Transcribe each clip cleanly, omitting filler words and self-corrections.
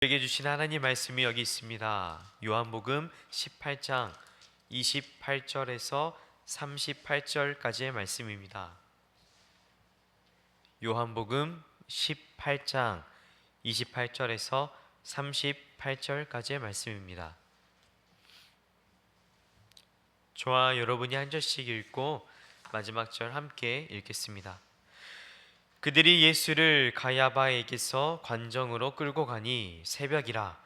우리에게 주신 하나님 말씀이 여기 있습니다. 요한복음 18장 28절에서 38절까지의 말씀입니다. 요한복음 18장 28절에서 38절까지의 말씀입니다. 저와 여러분이 한 절씩 읽고 마지막 절 함께 읽겠습니다. 그들이 예수를 가야바에게서 관정으로 끌고 가니 새벽이라.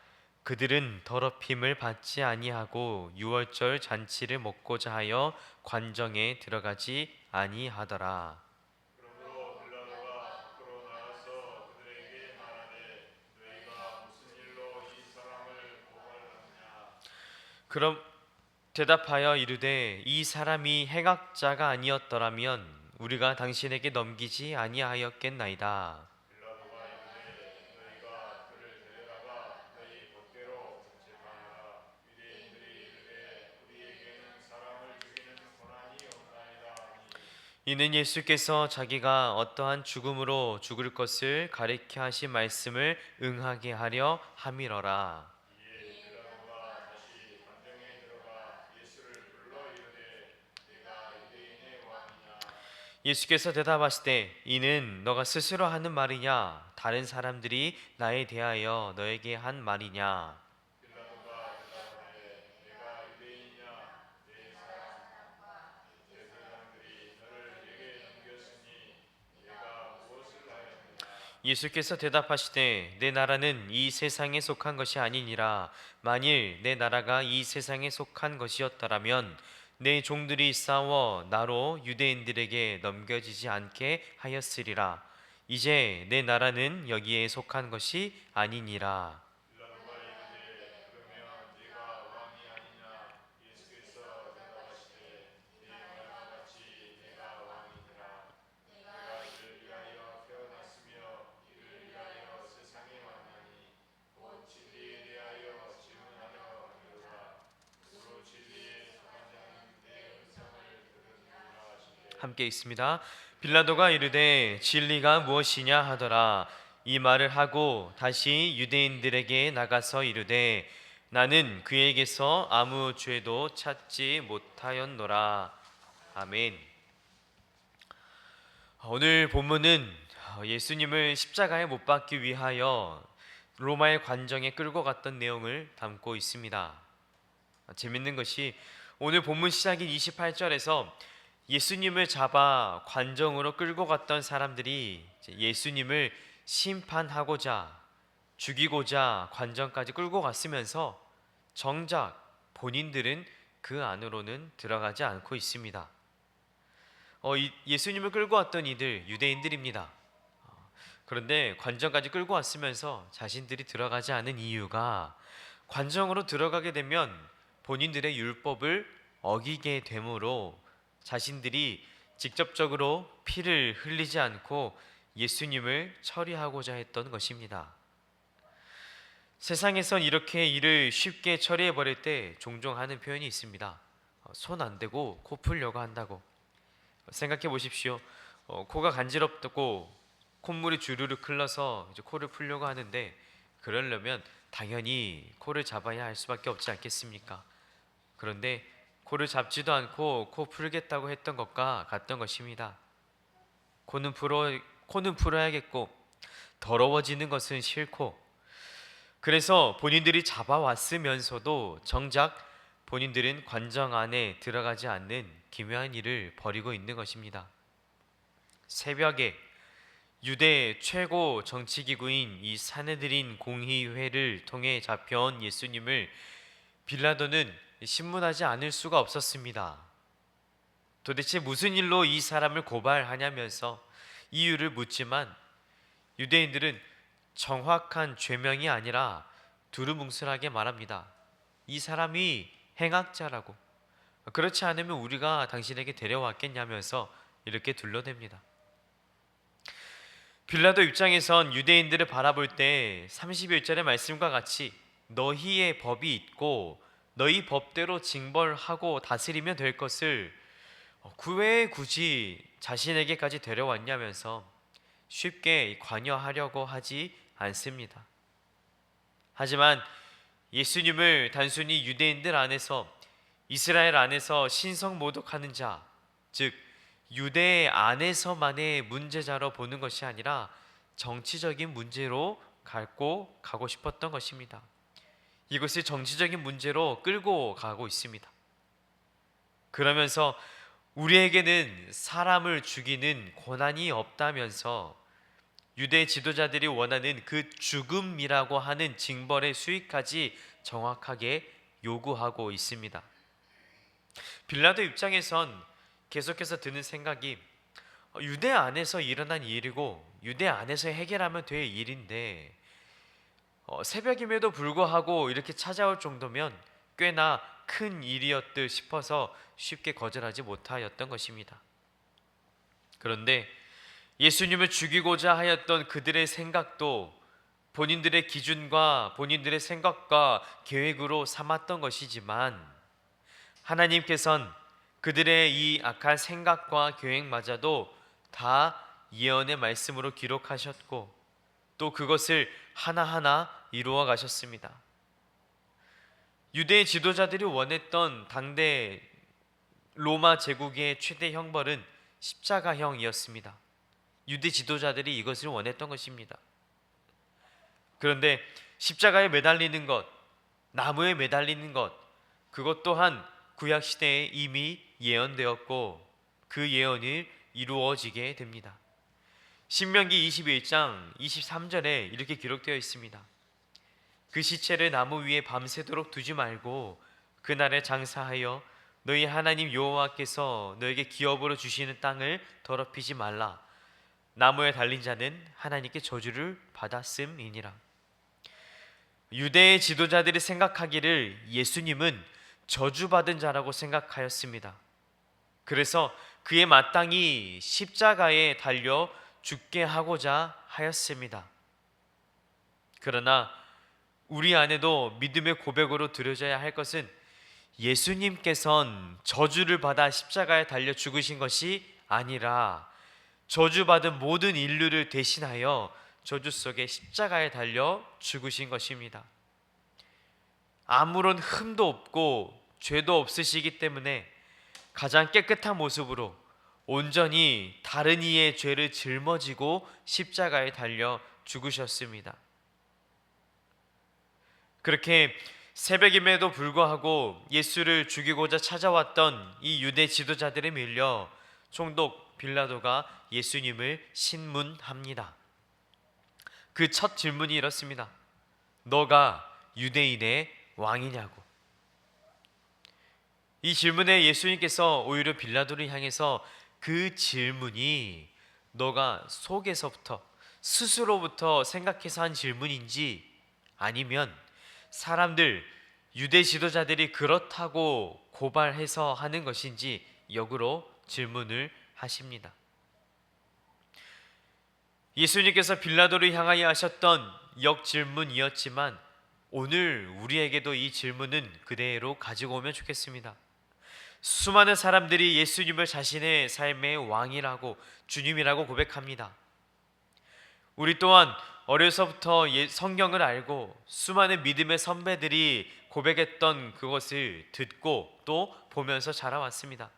그들은 더럽힘을 받지 아니하고 유월절 잔치를 먹고자 하여 관정에 들어가지 아니하더라. 그러므로 빌라도가 밖으로 나가서 그들에게 말하되 너희가 무슨 일로 이 사람을 고발하느냐. 그럼 대답하여 이르되 이 사람이 행악자가 아니었더라면 우리가 당신에게 넘기지 아니하였겠나이다. 빌라도가 이르되 너희가 그를 데려다가 너희 법대로 재판하라. 유대인들이 이르되 우리에게는 사람을 죽이는 권한이 없나이다 하니 이는 예수께서 자기가 어떠한 죽음으로 죽을 것을 가리켜 하신 말씀을 응하게 하려 함이러라. 이에 빌라도가 다시 관정에 들어가 예수를 불러 이르되 내가 유대인의 왕이냐. 예수께서 대답하시되 이는 너가 스스로 하는 말이냐 다른 사람들이 나에 대하여 너에게 한 말이냐. 빌라도가 대답하되 내가 유대인이냐. 내 제사장들이 너를 내게 넘겼으니 내가 무엇을 하였느냐. 예수께서 대답하시되 내 나라는 이 세상에 속한 것이 아니니라. 만일 내 나라가 이 세상에 속한 것이었더라면 내 종들이 싸워 나로 유대인들에게 넘겨지지 않게 하였으리라. 이제 내 나라는 여기에 속한 것이 아니니라. 빌라도가 이르되 그러면 네가 왕이 아니냐. 예수께서 대답하시되 네 말과 같이 내가 왕이니라. 내가 이를 위하여 태어났으며 이를 위하여 세상에 왔나니 곧 진리에 대하여 질문하려 함이로라. 그러므로 진리에 속한 자는 내 음성을 들으리라 하시되 함께 있습니다. 빌라도가 이르되 진리가 무엇이냐 하더라. 이 말을 하고 다시 유대인들에게 나가서 이르되 나는 그에게서 아무 죄도 찾지 못하였노라. 아멘. 오늘 본문은 예수님을 십자가에 못 박기 위하여 로마의 관정에 끌고 갔던 내용을 담고 있습니다. 재밌는 것이 오늘 본문 시작인 28절에서 예수님을 잡아 관정으로 끌고 갔던 사람들이 예수님을 심판하고자 죽이고자 관정까지 끌고 갔으면서 정작 본인들은 그 안으로는 들어가지 않고 있습니다. 예수님을 끌고 왔던 이들 유대인들입니다. 그런데 관정까지 끌고 왔으면서 자신들이 들어가지 않은 이유가 관정으로 들어가게 되면 본인들의 율법을 어기게 되므로 자신들이 직접적으로 피를 흘리지 않고 예수님을 처리하고자 했던 것입니다. 세상에선 이렇게 일을 쉽게 처리해 버릴 때 종종 하는 표현이 있습니다. 손 안 대고 코 풀려고 한다고. 생각해 보십시오. 코가 간지럽다고 콧물이 주르륵 흘러서 이제 코를 풀려고 하는데 그러려면 당연히 코를 잡아야 할 수밖에 없지 않겠습니까? 그런데 코를 잡지도 않고 코 풀겠다고 했던 것과 같던 것입니다. 코는 풀어야겠고 더러워지는 것은 싫고 그래서 본인들이 잡아왔으면서도 정작 본인들은 관정 안에 들어가지 않는 기묘한 일을 벌이고 있는 것입니다. 새벽에 유대 최고 정치기구인 이 사내들인 공의회를 통해 잡혀온 예수님을 빌라도는 신문하지 않을 수가 없었습니다. 도대체 무슨 일로 이 사람을 고발하냐면서 이유를 묻지만 유대인들은 정확한 죄명이 아니라 두루뭉술하게 말합니다. 이 사람이 행악자라고. 그렇지 않으면 우리가 당신에게 데려왔겠냐면서 이렇게 둘러댑니다. 빌라도 입장에선 유대인들을 바라볼 때 31절의 말씀과 같이 너희의 법이 있고 너희 법대로 징벌하고 다스리면 될 것을 왜 굳이 자신에게까지 데려왔냐면서 쉽게 관여하려고 하지 않습니다. 하지만 예수님을 단순히 유대인들 안에서, 이스라엘 안에서 신성 모독하는 자, 즉 유대 안에서만의 문제자로 보는 것이 아니라 정치적인 문제로 갖고 가고 싶었던 것입니다. 이것을 정치적인 문제로 끌고 가고 있습니다. 그러면서 우리에게는 사람을 죽이는 권한이 없다면서 유대 지도자들이 원하는 그 죽음이라고 하는 징벌의 수위까지 정확하게 요구하고 있습니다. 빌라도 입장에선 계속해서 드는 생각이, 유대 안에서 일어난 일이고 유대 안에서 해결하면 될 일인데 새벽임에도 불구하고 이렇게 찾아올 정도면 꽤나 큰 일이었듯 싶어서 쉽게 거절하지 못하였던 것입니다. 그런데 예수님을 죽이고자 하였던 그들의 생각도 본인들의 기준과 본인들의 생각과 계획으로 삼았던 것이지만, 하나님께선 그들의 이 악한 생각과 계획마저도 다 예언의 말씀으로 기록하셨고 또 그것을 하나하나 이루어 가셨습니다. 유대 지도자들이 원했던 당대 로마 제국의 최대 형벌은 십자가형이었습니다. 유대 지도자들이 이것을 원했던 것입니다. 그런데 십자가에 매달리는 것, 나무에 매달리는 것, 그것 또한 구약 시대에 이미 예언되었고 그 예언이 이루어지게 됩니다. 신명기 21장 23절에 이렇게 기록되어 있습니다. 그 시체를 나무 위에 밤새도록 두지 말고 그날에 장사하여 너희 하나님 여호와께서 너에게 기업으로 주시는 땅을 더럽히지 말라. 나무에 달린 자는 하나님께 저주를 받았음이니라. 유대의 지도자들이 생각하기를 예수님은 저주받은 자라고 생각하였습니다. 그래서 그에 마땅히 십자가에 달려 죽게 하고자 하였습니다. 그러나 우리 안에도 믿음의 고백으로 드려져야 할 것은, 예수님께선 저주를 받아 십자가에 달려 죽으신 것이 아니라 저주받은 모든 인류를 대신하여 저주 속에 십자가에 달려 죽으신 것입니다. 아무런 흠도 없고 죄도 없으시기 때문에 가장 깨끗한 모습으로 온전히 다른 이의 죄를 짊어지고 십자가에 달려 죽으셨습니다. 그렇게 새벽임에도 불구하고 예수를 죽이고자 찾아왔던 이 유대 지도자들에 밀려 총독 빌라도가 예수님을 신문합니다. 그 첫 질문이 이렇습니다. 너가 유대인의 왕이냐고. 이 질문에 예수님께서 오히려 빌라도를 향해서 그 질문이 너가 속에서부터 스스로부터 생각해서 한 질문인지, 아니면 사람들, 유대 지도자들이 그렇다고 고발해서 하는 것인지 역으로 질문을 하십니다. 예수님께서 빌라도를 향하여 하셨던 역질문이었지만 오늘 우리에게도 이 질문은 그대로 가지고 오면 좋겠습니다. 수많은 사람들이 예수님을 자신의 삶의 왕이라고, 주님이라고 고백합니다. 우리 또한 어려서부터 성경을 알고 수많은 믿음의 선배들이 고백했던 그것을 듣고 또 보면서 자라왔습니다.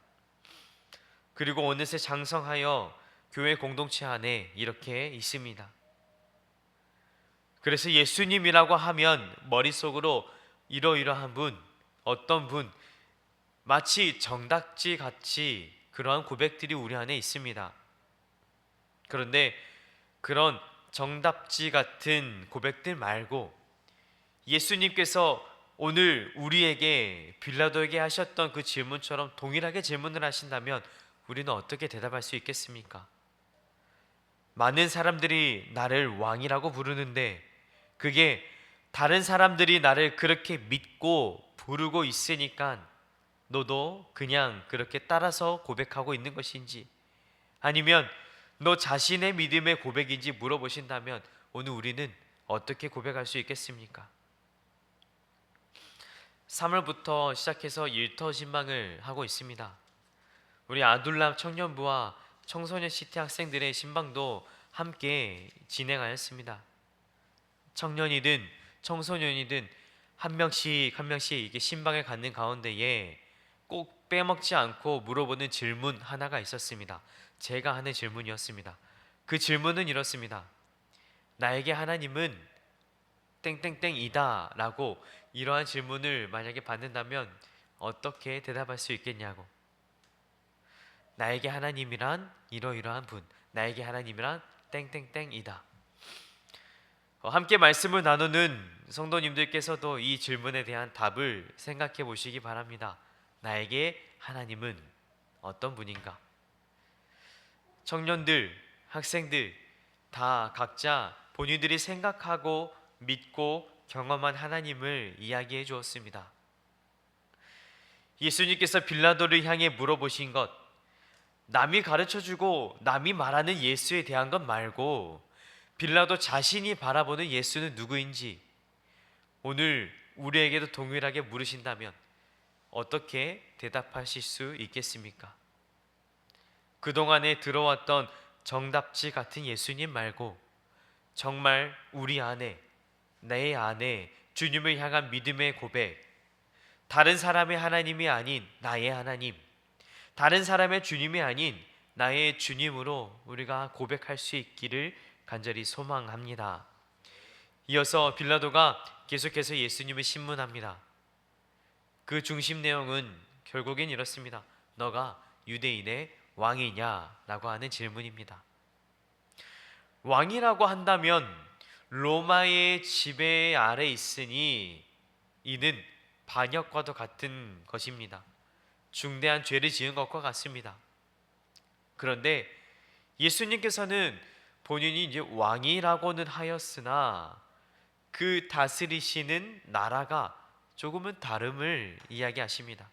그리고 어느새 장성하여 교회 공동체 안에 이렇게 있습니다. 그래서 예수님이라고 하면 머릿속으로 이러이러한 분, 어떤 분, 마치 정답지 같이 그러한 고백들이 우리 안에 있습니다. 그런데 그런 정답지 같은 고백들 말고 예수님께서 오늘 우리에게, 빌라도에게 하셨던 그 질문처럼 동일하게 질문을 하신다면 우리는 어떻게 대답할 수 있겠습니까? 많은 사람들이 나를 왕이라고 부르는데 그게 다른 사람들이 나를 그렇게 믿고 부르고 있으니까 너도 그냥 그렇게 따라서 고백하고 있는 것인지, 아니면 너 자신의 믿음의 고백인지 물어보신다면 오늘 우리는 어떻게 고백할 수 있겠습니까? 3월부터 시작해서 일터 신방을 하고 있습니다. 우리 아둘람 청년부와 청소년 시티 학생들의 신방도 함께 진행하였습니다. 청년이든 청소년이든 한 명씩 한 명씩 이게 신방에 갖는 가운데에 꼭 빼먹지 않고 물어보는 질문 하나가 있었습니다. 제가 하는 질문이었습니다. 그 질문은 이렇습니다. 나에게 하나님은 땡땡땡이다 라고 이러한 질문을 만약에 받는다면 어떻게 대답할 수 있겠냐고. 나에게 하나님이란 이러이러한 분, 나에게 하나님이란 땡땡땡이다. 함께 말씀을 나누는 성도님들께서도 이 질문에 대한 답을 생각해 보시기 바랍니다. 나에게 하나님은 어떤 분인가? 청년들, 학생들 다 각자 본인들이 생각하고 믿고 경험한 하나님을 이야기해 주었습니다. 예수님께서 빌라도를 향해 물어보신 것, 남이 가르쳐주고 남이 말하는 예수에 대한 것 말고 빌라도 자신이 바라보는 예수는 누구인지 오늘 우리에게도 동일하게 물으신다면 어떻게 대답하실 수 있겠습니까? 그동안에 들어왔던 정답지 같은 예수님 말고 정말 우리 안에, 내 안에 주님을 향한 믿음의 고백, 다른 사람의 하나님이 아닌 나의 하나님, 다른 사람의 주님이 아닌 나의 주님으로 우리가 고백할 수 있기를 간절히 소망합니다. 이어서 빌라도가 계속해서 예수님을 신문합니다. 그 중심 내용은 결국엔 이렇습니다. 너가 유대인의 왕이냐? 라고 하는 질문입니다. 왕이라고 한다면 로마의 지배 아래 있으니 이는 반역과도 같은 것입니다. 중대한 죄를 지은 것과 같습니다. 그런데 예수님께서는 본인이 이제 왕이라고는 하였으나 그 다스리시는 나라가 조금은 다름을 이야기하십니다.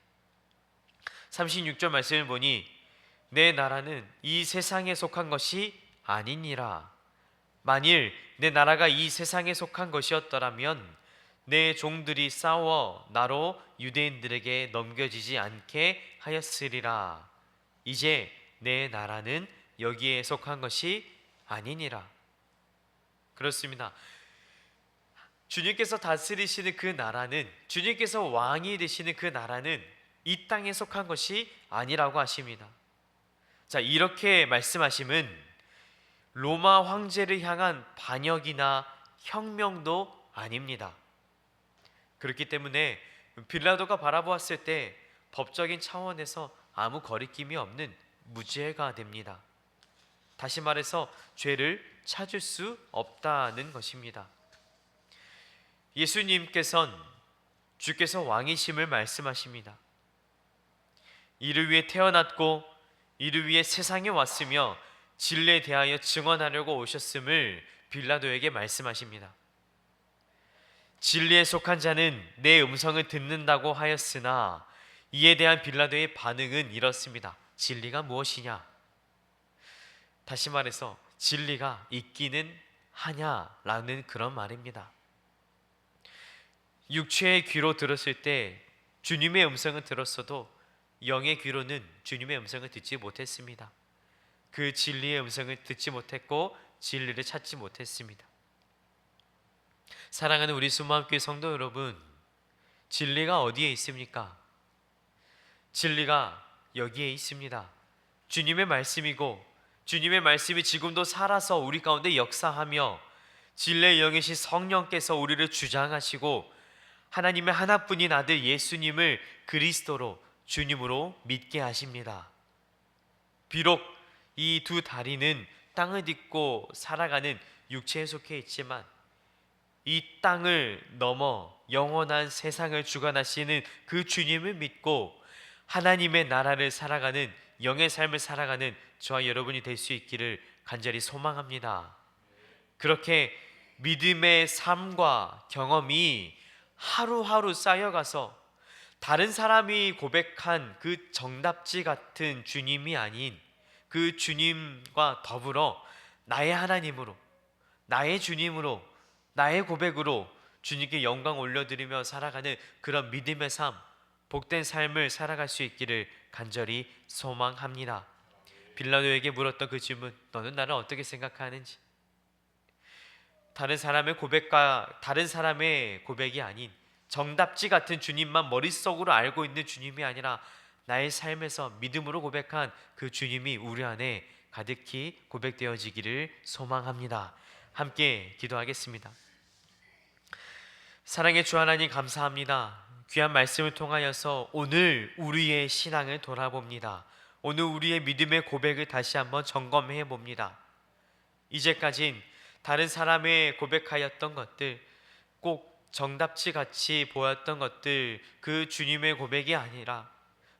36절 말씀을 보니 내 나라는 이 세상에 속한 것이 아니니라. 만일 내 나라가 이 세상에 속한 것이었더라면 내 종들이 싸워 나로 유대인들에게 넘겨지지 않게 하였으리라. 이제 내 나라는 여기에 속한 것이 아니니라. 그렇습니다. 주님께서 다스리시는 그 나라는, 주님께서 왕이 되시는 그 나라는 이 땅에 속한 것이 아니라고 하십니다. 자, 이렇게 말씀하심은 로마 황제를 향한 반역이나 혁명도 아닙니다. 그렇기 때문에 빌라도가 바라보았을 때 법적인 차원에서 아무 거리낌이 없는 무죄가 됩니다. 다시 말해서 죄를 찾을 수 없다는 것입니다. 예수님께서는 주께서 왕이심을 말씀하십니다. 이를 위해 태어났고 이를 위해 세상에 왔으며 진리에 대하여 증언하려고 오셨음을 빌라도에게 말씀하십니다. 진리에 속한 자는 내 음성을 듣는다고 하였으나 이에 대한 빌라도의 반응은 이렇습니다. 진리가 무엇이냐? 다시 말해서 진리가 있기는 하냐라는 그런 말입니다. 육체의 귀로 들었을 때 주님의 음성을 들었어도 영의 귀로는 주님의 음성을 듣지 못했습니다. 그 진리의 음성을 듣지 못했고 진리를 찾지 못했습니다. 사랑하는 우리 수모함교회 성도 여러분, 진리가 어디에 있습니까? 진리가 여기에 있습니다. 주님의 말씀이고 주님의 말씀이 지금도 살아서 우리 가운데 역사하며 진리의 영이신 성령께서 우리를 주장하시고 하나님의 하나뿐인 아들 예수님을 그리스도로 주님으로 믿게 하십니다. 비록 이 두 다리는 땅을 딛고 살아가는 육체에 속해 있지만 이 땅을 넘어 영원한 세상을 주관하시는 그 주님을 믿고 하나님의 나라를 살아가는 영의 삶을 살아가는 저와 여러분이 될 수 있기를 간절히 소망합니다. 그렇게 믿음의 삶과 경험이 하루하루 쌓여가서 다른 사람이 고백한 그 정답지 같은 주님이 아닌 그 주님과 더불어 나의 하나님으로, 나의 주님으로, 나의 고백으로 주님께 영광 올려드리며 살아가는 그런 믿음의 삶, 복된 삶을 살아갈 수 있기를 간절히 소망합니다. 빌라도에게 물었던 그 질문, 너는 나를 어떻게 생각하는지? 다른 사람의 고백과 다른 사람의 고백이 아닌 정답지 같은 주님만 머릿속으로 알고 있는 주님이 아니라 나의 삶에서 믿음으로 고백한 그 주님이 우리 안에 가득히 고백되어지기를 소망합니다. 함께 기도하겠습니다. 사랑의 주 하나님, 감사합니다. 귀한 말씀을 통하여서 오늘 우리의 신앙을 돌아봅니다. 오늘 우리의 믿음의 고백을 다시 한번 점검해 봅니다. 이제까진 다른 사람의 고백하였던 것들, 꼭 정답지 같이 보였던 것들, 그 주님의 고백이 아니라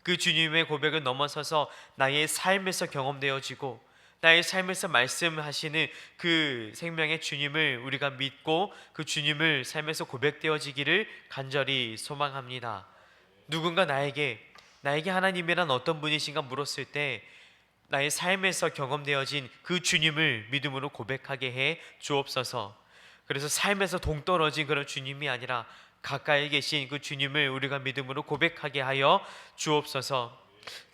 그 주님의 고백을 넘어서서 나의 삶에서 경험되어지고 나의 삶에서 말씀하시는 그 생명의 주님을 우리가 믿고 그 주님을 삶에서 고백되어지기를 간절히 소망합니다. 누군가 나에게 하나님이란 어떤 분이신가 물었을 때 나의 삶에서 경험되어진 그 주님을 믿음으로 고백하게 해 주옵소서. 그래서 삶에서 동떨어진 그런 주님이 아니라 가까이 계신 그 주님을 우리가 믿음으로 고백하게 하여 주옵소서.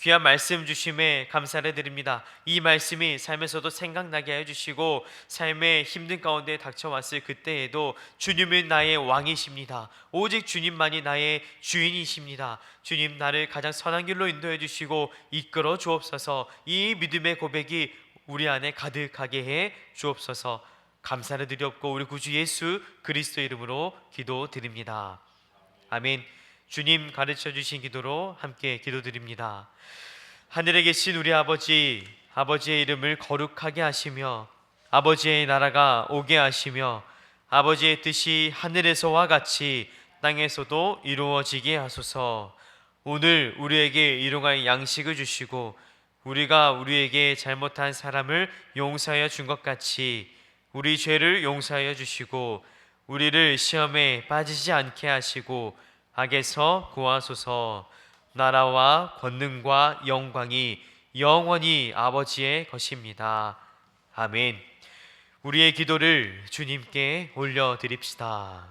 귀한 말씀 주심에 감사를 드립니다. 이 말씀이 삶에서도 생각나게 해주시고 삶의 힘든 가운데 닥쳐왔을 그때에도 주님은 나의 왕이십니다. 오직 주님만이 나의 주인이십니다. 주님, 나를 가장 선한 길로 인도해 주시고 이끌어 주옵소서. 이 믿음의 고백이 우리 안에 가득하게 해 주옵소서. 감사를 드렸고 우리 구주 예수 그리스도 이름으로 기도드립니다. 아멘. 주님 가르쳐 주신 기도로 함께 기도드립니다. 하늘에 계신 우리 아버지, 아버지의 이름을 거룩하게 하시며 아버지의 나라가 오게 하시며 아버지의 뜻이 하늘에서와 같이 땅에서도 이루어지게 하소서. 오늘 우리에게 일용할 양식을 주시고 우리가 우리에게 잘못한 사람을 용서하여 준 것 같이 우리 죄를 용서하여 주시고 우리를 시험에 빠지지 않게 하시고 악에서 구하소서. 나라와 권능과 영광이 영원히 아버지의 것입니다. 아멘. 우리의 기도를 주님께 올려드립시다.